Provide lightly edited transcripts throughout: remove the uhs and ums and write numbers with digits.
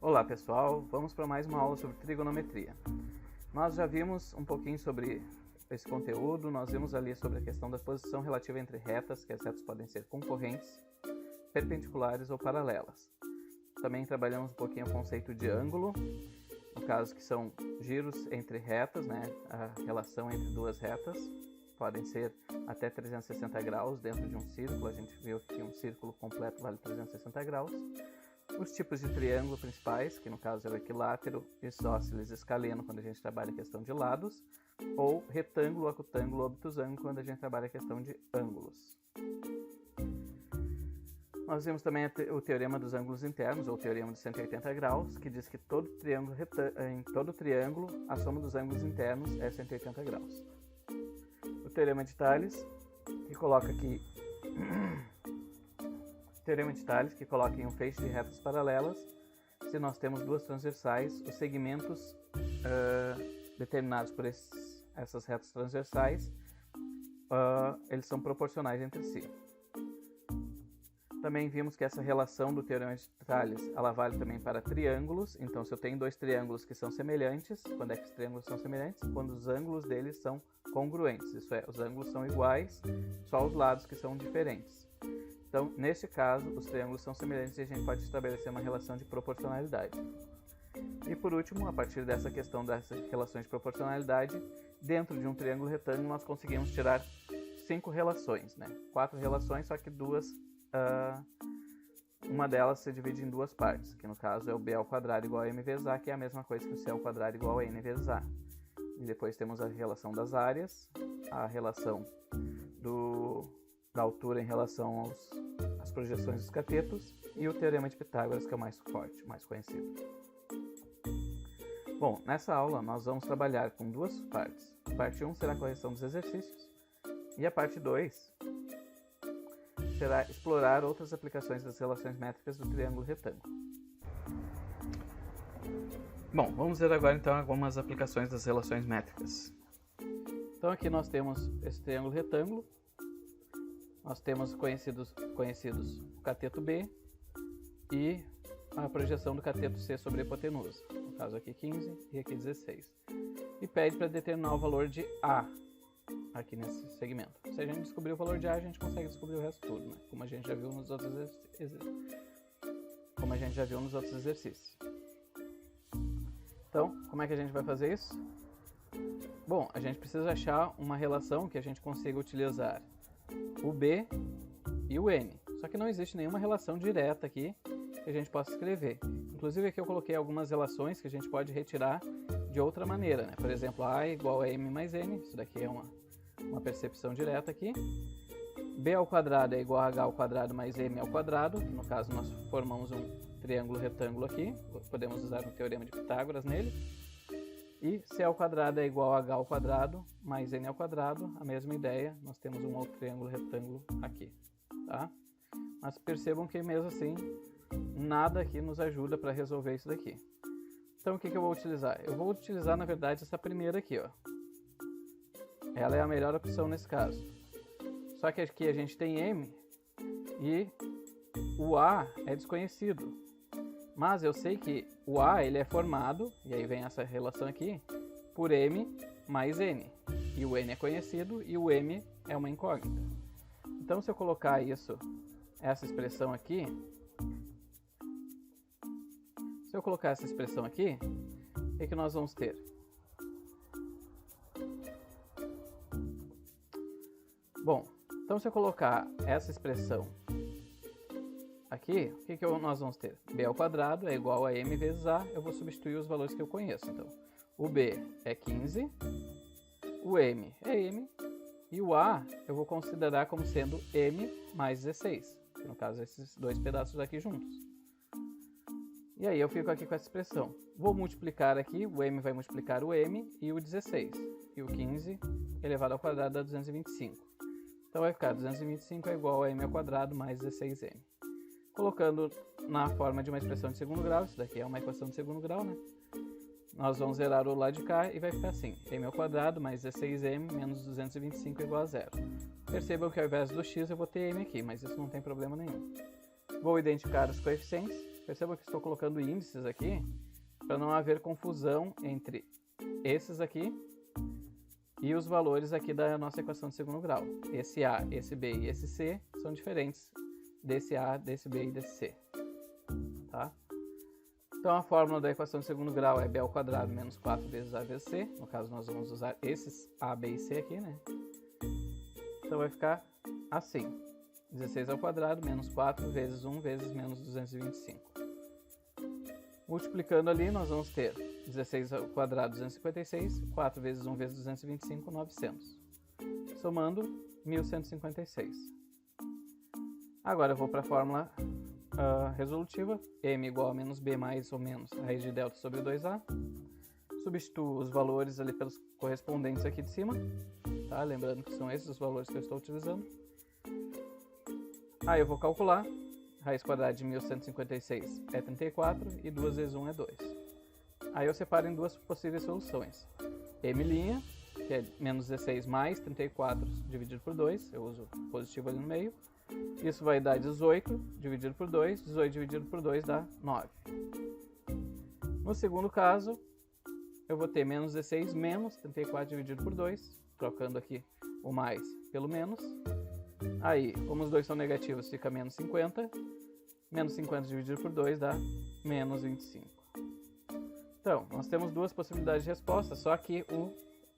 Olá pessoal, vamos para mais uma aula sobre trigonometria. Nós já vimos um pouquinho sobre esse conteúdo, nós vimos ali sobre a questão da posição relativa entre retas, que as retas podem ser concorrentes, perpendiculares ou paralelas. Também trabalhamos um pouquinho o conceito de ângulo, no caso que são giros entre retas, né? A relação entre duas retas, podem ser até 360 graus dentro de um círculo, a gente viu que um círculo completo vale 360 graus. Os tipos de triângulo principais, que no caso é o equilátero, isósceles, escaleno, quando a gente trabalha a questão de lados, ou retângulo, acutângulo, obtusângulo, quando a gente trabalha a questão de ângulos. Nós vimos também o teorema dos ângulos internos, ou teorema de 180 graus, que diz que em todo triângulo a soma dos ângulos internos é 180 graus. O teorema de Tales, que coloca aqui teorema de Tales, que coloca em um feixe de retas paralelas, se nós temos duas transversais, os segmentos determinados por essas retas transversais, eles são proporcionais entre si. Também vimos que essa relação do teorema de Tales, ela vale também para triângulos. Então, se eu tenho dois triângulos que são semelhantes, quando é que os triângulos são semelhantes? Quando os ângulos deles são congruentes, isso é, os ângulos são iguais, só os lados que são diferentes. Então, neste caso, os triângulos são semelhantes e a gente pode estabelecer uma relação de proporcionalidade. E por último, a partir dessa questão dessas relações de proporcionalidade, dentro de um triângulo retângulo nós conseguimos tirar 5 relações, né? 4 relações, só que uma delas se divide em duas partes, que no caso é o b ao quadrado igual a m vezes a, que é a mesma coisa que o c ao quadrado igual a n vezes a. E depois temos a relação das áreas, a relação da altura em relação às projeções dos catetos e o teorema de Pitágoras, que é o mais forte, mais conhecido. Bom, nessa aula nós vamos trabalhar com duas partes. A parte 1 será a correção dos exercícios e a parte 2 será explorar outras aplicações das relações métricas do triângulo retângulo. Bom, vamos ver agora então algumas aplicações das relações métricas. Então aqui nós temos esse triângulo retângulo, nós temos conhecidos o cateto B e a projeção do cateto C sobre a hipotenusa, no caso aqui 15 e aqui 16. E pede para determinar o valor de A aqui nesse segmento. Se a gente descobrir o valor de A, a gente consegue descobrir o resto tudo, né? Como a gente já viu nos outros exercícios. Então, como é que a gente vai fazer isso? Bom, a gente precisa achar uma relação que a gente consiga utilizar o B e o N. Só que não existe nenhuma relação direta aqui que a gente possa escrever. Inclusive aqui eu coloquei algumas relações que a gente pode retirar de outra maneira, né? Por exemplo, A é igual a M mais N, isso daqui é uma percepção direta aqui. B ao quadrado é igual a H ao quadrado mais M ao quadrado, no caso nós formamos um triângulo retângulo aqui, podemos usar o teorema de Pitágoras nele. E C ao quadrado é igual a H ao quadrado mais N ao quadrado, a mesma ideia, nós temos um outro triângulo retângulo aqui, tá? Mas percebam que mesmo assim, nada aqui nos ajuda para resolver isso daqui. Então o que eu vou utilizar? Eu vou utilizar na verdade essa primeira aqui, ó. Ela é a melhor opção nesse caso. Só que aqui a gente tem M e o A é desconhecido. Mas eu sei que o A ele é formado, e aí vem essa relação aqui, por M mais N. E o N é conhecido e o M é uma incógnita. Então se eu colocar essa expressão aqui, o que nós vamos ter? Bom, então se eu colocar essa expressão aqui, o que nós vamos ter? B ao quadrado é igual a M vezes A, eu vou substituir os valores que eu conheço. Então, o B é 15, o M é M, e o A eu vou considerar como sendo M mais 16, que no caso esses dois pedaços aqui juntos. E aí eu fico aqui com essa expressão. Vou multiplicar aqui, o M vai multiplicar o M e o 16, e o 15 elevado ao quadrado dá 225. Então vai ficar 225 é igual a M ao quadrado mais 16M. Colocando na forma de uma expressão de segundo grau, isso daqui é uma equação de segundo grau, né? Nós vamos zerar o lado de cá e vai ficar assim, m ao quadrado mais 16m menos 225 igual a zero. Percebam que ao invés do x eu vou ter m aqui, mas isso não tem problema nenhum. Vou identificar os coeficientes, Perceba que estou colocando índices aqui para não haver confusão entre esses aqui e os valores aqui da nossa equação de segundo grau. Esse A, esse B e esse C são diferentes desse A, desse B e desse C. Tá? Então a fórmula da equação de segundo grau é B ao quadrado menos 4 vezes A vezes C. No caso nós vamos usar esses A, B e C aqui, né? Então vai ficar assim. 16 ao quadrado menos 4 vezes 1 vezes menos 225. Multiplicando ali, nós vamos ter 16 ao quadrado, 256, 4 vezes 1 vezes 225, 900. Somando, 1156. Agora eu vou para a fórmula resolutiva, m igual a menos b mais ou menos a raiz de delta sobre 2a. Substituo os valores ali pelos correspondentes aqui de cima, tá? Lembrando que são esses os valores que eu estou utilizando. Aí eu vou calcular. Raiz quadrada de 1156 é 34 e 2 vezes 1 é 2. Aí eu separo em duas possíveis soluções. M', que é menos 16 mais 34 dividido por 2, eu uso positivo ali no meio. Isso vai dar 18 dividido por 2, 18 dividido por 2 dá 9. No segundo caso, eu vou ter menos 16 menos 34 dividido por 2, trocando aqui o mais pelo menos. Aí, como os dois são negativos, fica menos 50. Menos 50 dividido por 2 dá menos 25. Então, nós temos duas possibilidades de resposta, só que o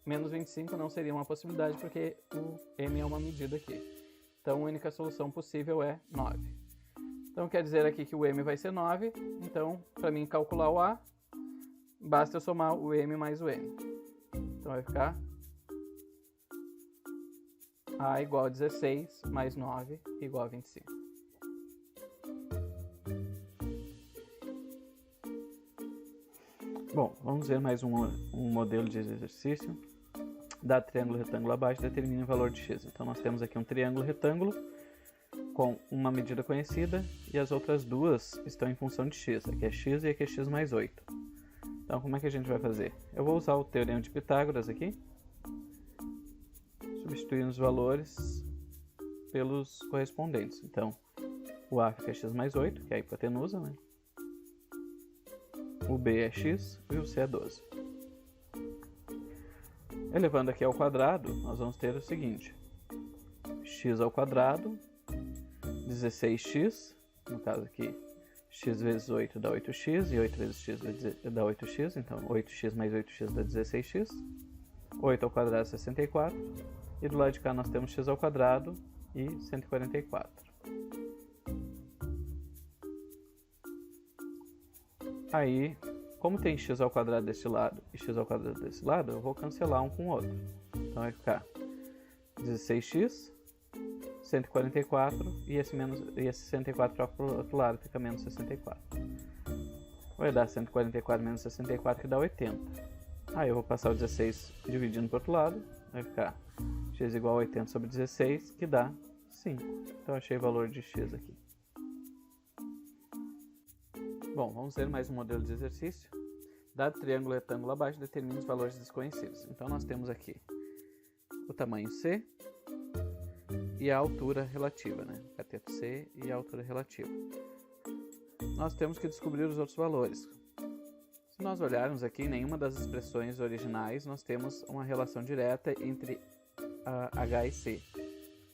menos 25 não seria uma possibilidade porque o m é uma medida aqui. Então, a única solução possível é 9. Então, quer dizer aqui que o m vai ser 9. Então, para mim calcular o a, basta eu somar o m mais o n. Então, vai ficar a igual a 16 mais 9 igual a 25. Bom, vamos ver mais um modelo de exercício. Dado triângulo retângulo abaixo, determine o valor de x. Então nós temos aqui um triângulo retângulo com uma medida conhecida e as outras duas estão em função de x. Aqui é x e aqui é x mais 8. Então como é que a gente vai fazer? Eu vou usar o teorema de Pitágoras aqui, substituindo os valores pelos correspondentes. Então o a fica x mais 8, que é a hipotenusa, né? O b é x e o c é 12. Elevando aqui ao quadrado, nós vamos ter o seguinte: x ao quadrado, 16x, no caso aqui, x vezes 8 dá 8x, e 8 vezes x dá 8x, então 8x mais 8x dá 16x. 8 ao quadrado é 64, e do lado de cá nós temos x ao quadrado e 144. Aí, como tem x ao quadrado deste lado e x ao quadrado desse lado, eu vou cancelar um com o outro. Então vai ficar 16x, 144 e esse 64 troca para o outro lado, fica menos 64. Vai dar 144 menos 64 que dá 80. Aí eu vou passar o 16 dividindo para o outro lado, vai ficar x igual a 80 sobre 16, que dá 5. Então achei o valor de x aqui. Bom, vamos ver mais um modelo de exercício. Dado triângulo retângulo abaixo, determine os valores desconhecidos. Então nós temos aqui o tamanho C e a altura relativa, né? O cateto C e a altura relativa. Nós temos que descobrir os outros valores. Se nós olharmos aqui, em nenhuma das expressões originais nós temos uma relação direta entre H e C.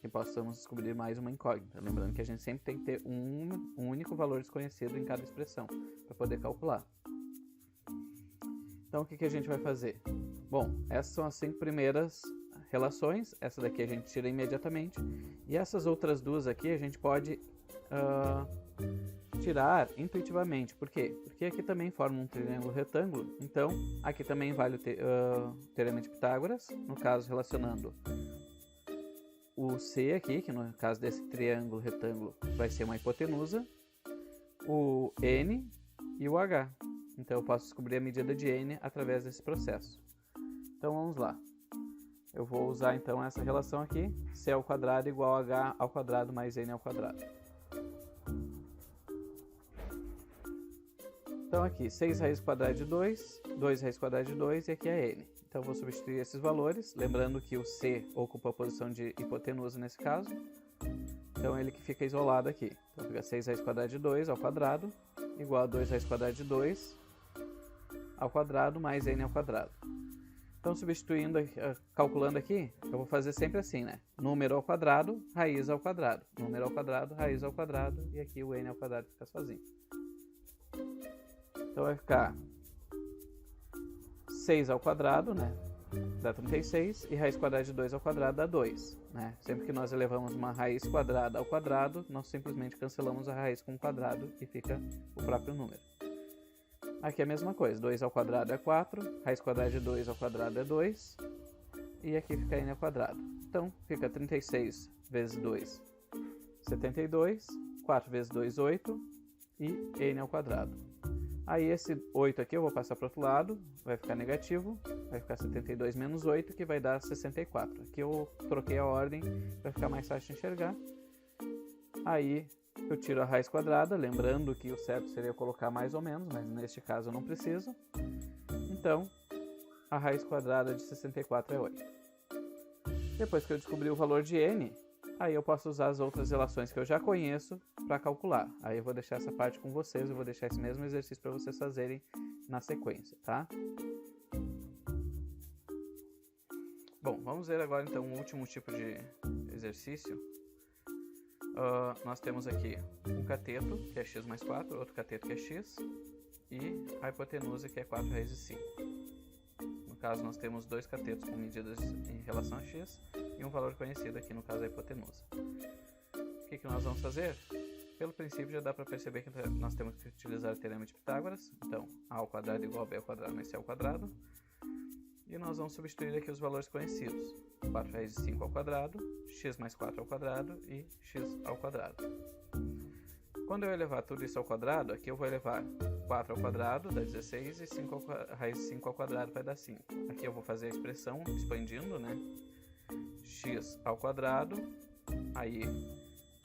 Que possamos descobrir mais uma incógnita. Lembrando que a gente sempre tem que ter um único valor desconhecido em cada expressão para poder calcular. Então o que a gente vai fazer? Bom, essas são as 5 primeiras relações, essa daqui a gente tira imediatamente, e essas outras duas aqui a gente pode tirar intuitivamente. Por quê? Porque aqui também forma um triângulo retângulo, então aqui também vale o teorema de Pitágoras, no caso relacionando o C aqui, que no caso desse triângulo retângulo vai ser uma hipotenusa, o N e o H. Então eu posso descobrir a medida de N através desse processo. Então vamos lá. Eu vou usar então essa relação aqui, C ao quadrado igual a H ao quadrado mais N ao quadrado. Então aqui, 6 raiz quadrada de 2, 2 raiz quadrada de 2 e aqui é N. Então eu vou substituir esses valores, lembrando que o C ocupa a posição de hipotenusa nesse caso. Então ele que fica isolado aqui. Então fica 6 raiz quadrada de 2 ao quadrado, igual a 2 raiz quadrada de 2 ao quadrado mais n ao quadrado. Então, substituindo, calculando aqui, eu vou fazer sempre assim, né? Número ao quadrado, raiz ao quadrado. Número ao quadrado, raiz ao quadrado, e aqui o n ao quadrado fica sozinho. Então, vai ficar 6 ao quadrado, né? Dá 36, e raiz quadrada de 2 ao quadrado dá 2, né? Sempre que nós elevamos uma raiz quadrada ao quadrado, nós simplesmente cancelamos a raiz com o quadrado e fica o próprio número. Aqui é a mesma coisa, 2 ao quadrado é 4, raiz quadrada de 2 ao quadrado é 2, e aqui fica n ao quadrado. Então, fica 36 vezes 2, 72, 4 vezes 2, 8, e n ao quadrado. Aí esse 8 aqui eu vou passar para o outro lado, vai ficar negativo, vai ficar 72 menos 8, que vai dar 64. Aqui eu troquei a ordem para ficar mais fácil de enxergar. Aí eu tiro a raiz quadrada, lembrando que o certo seria colocar mais ou menos, mas neste caso eu não preciso. Então, a raiz quadrada de 64 é 8. Depois que eu descobri o valor de n, aí eu posso usar as outras relações que eu já conheço para calcular. Aí eu vou deixar essa parte com vocês, eu vou deixar esse mesmo exercício para vocês fazerem na sequência, tá? Bom, vamos ver agora então o último tipo de exercício. Nós temos aqui um cateto, que é x mais 4, outro cateto que é x, e a hipotenusa, que é 4 raiz de 5. No caso, nós temos dois catetos com medidas em relação a x e um valor conhecido, aqui no caso a hipotenusa. O que nós vamos fazer? Pelo princípio já dá para perceber que nós temos que utilizar o teorema de Pitágoras. Então, a ao quadrado igual a b ao quadrado mais c ao quadrado. E nós vamos substituir aqui os valores conhecidos. 4 raiz de 5 ao quadrado, x mais 4 ao quadrado e x ao quadrado. Quando eu elevar tudo isso ao quadrado, aqui eu vou elevar 4 ao quadrado, dá 16, e 5 raiz de 5 ao quadrado vai dar 5. Aqui eu vou fazer a expressão expandindo, né? X ao quadrado, aí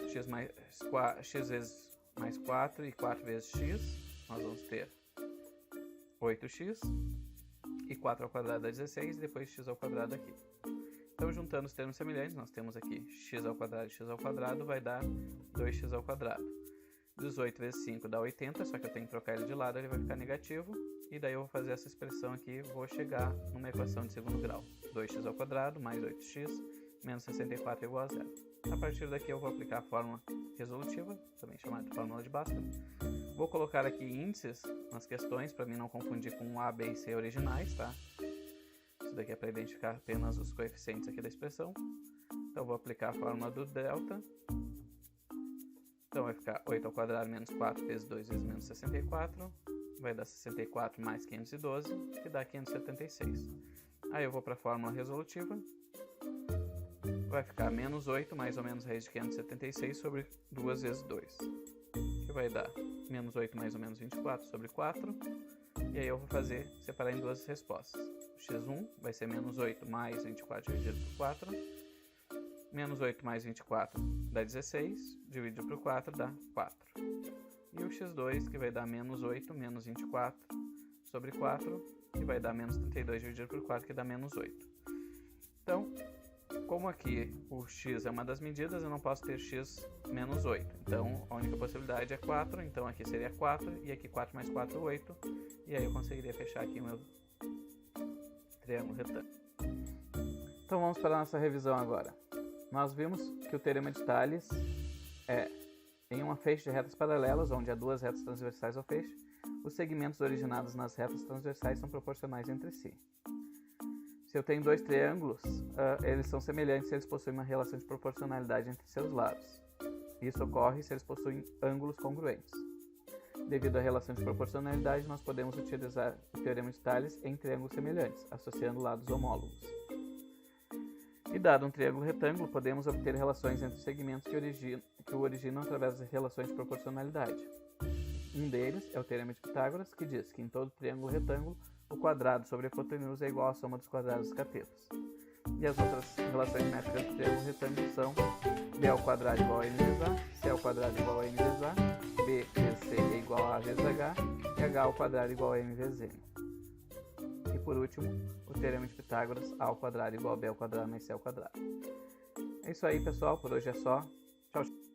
x vezes mais 4 e 4 vezes x, nós vamos ter 8x, e 4 ao quadrado dá 16, e depois x ao quadrado aqui. Então, juntando os termos semelhantes, nós temos aqui x ao quadrado e x ao quadrado vai dar 2x ao quadrado. 18 vezes 5 dá 80, só que eu tenho que trocar ele de lado, ele vai ficar negativo. E daí eu vou fazer essa expressão aqui e vou chegar numa equação de segundo grau. 2x ao quadrado mais 8x menos 64 é igual a 0. A partir daqui eu vou aplicar a fórmula resolutiva, também chamada de fórmula de Bhaskara. Vou colocar aqui índices nas questões, para mim não confundir com A, B e C originais, tá? Isso daqui é para identificar apenas os coeficientes aqui da expressão. Então, vou aplicar a fórmula do delta. Então, vai ficar 8 ao quadrado menos 4 vezes 2 vezes menos 64. Vai dar 64 mais 512, que dá 576. Aí eu vou para a fórmula resolutiva. Vai ficar menos 8 mais ou menos raiz de 576 sobre 2 vezes 2. Que vai dar menos 8 mais ou menos 24 sobre 4. E aí eu vou separar em duas respostas. x1 vai ser menos 8 mais 24 dividido por 4. Menos 8 mais 24 dá 16, dividido por 4 dá 4. E o x2, que vai dar menos 8 menos 24 sobre 4, que vai dar menos 32 dividido por 4, que dá menos 8. Então, como aqui o x é uma das medidas, eu não posso ter x menos 8. Então, a única possibilidade é 4, então aqui seria 4, e aqui 4 mais 4, 8. E aí eu conseguiria fechar aqui o meu triângulo retângulo. Então, vamos para a nossa revisão agora. Nós vimos que o teorema de Tales é, em uma feixe de retas paralelas, onde há duas retas transversais ao feixe, os segmentos originados nas retas transversais são proporcionais entre si. Se eu tenho dois triângulos, eles são semelhantes se eles possuem uma relação de proporcionalidade entre seus lados. Isso ocorre se eles possuem ângulos congruentes. Devido à relação de proporcionalidade, nós podemos utilizar o teorema de Tales em triângulos semelhantes, associando lados homólogos. E dado um triângulo retângulo, podemos obter relações entre segmentos que o originam através das relações de proporcionalidade. Um deles é o teorema de Pitágoras, que diz que em todo triângulo retângulo, o quadrado sobre a hipotenusa é igual à soma dos quadrados dos catetos. E as outras relações métricas do triângulo retângulo são b ao quadrado igual a n vezes a, c ao quadrado igual a n vezes a, b vezes c é igual a vezes h, e h ao quadrado igual a m vezes n. E por último, o teorema de Pitágoras, a ao quadrado igual a b ao quadrado mais c ao quadrado. É isso aí, pessoal. Por hoje é só. Tchau, tchau.